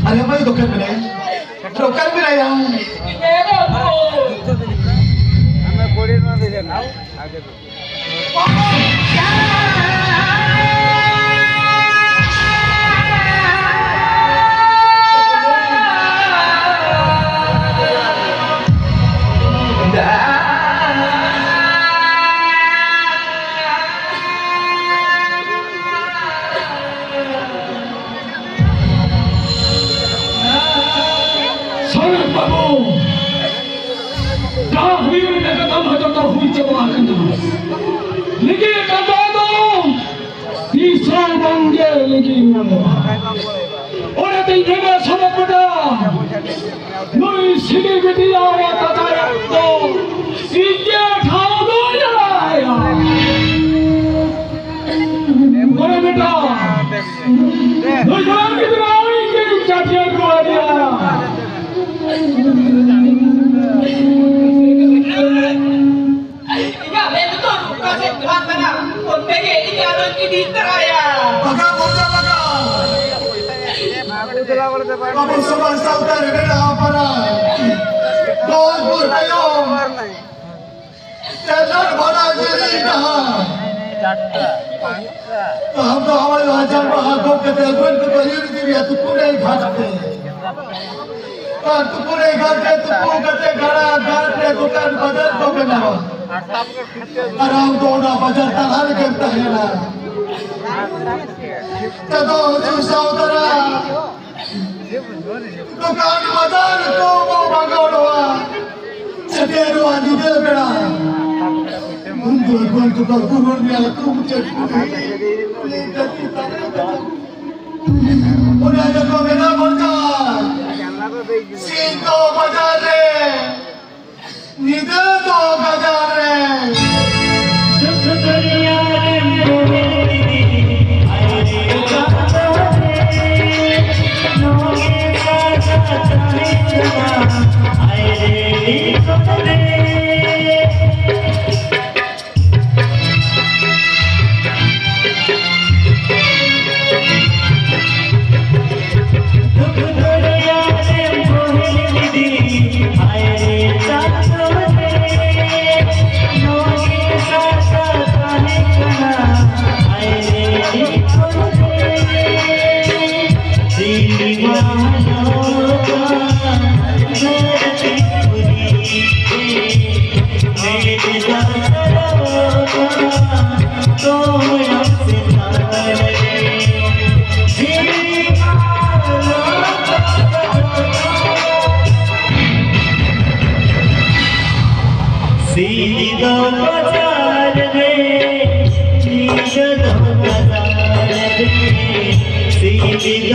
Alam mo yung dokter mo na yan? Dokter mo na yan? Kamu semua saudara dan para Tuhan berkayu jangan pada diri kah हम तो हमारे राजा महागो के देवन के बलियों की भी तू पूरे घाट पे तू पूरे घाट पे तू पूरे घड़ा घाट पे दुकान बाजार को बनावा आराम दोड़ा बाजार तालाब के तहना तब तू साउदरा दुकान बाजार को बगाड़वा सतेरो आदिदे बेड़ा मुंडो कोन तो कुरुन में तू मुझे उन्हें जो मेरा बोलता सिंह तो बाजार रे निदे तो बाजार रे দিল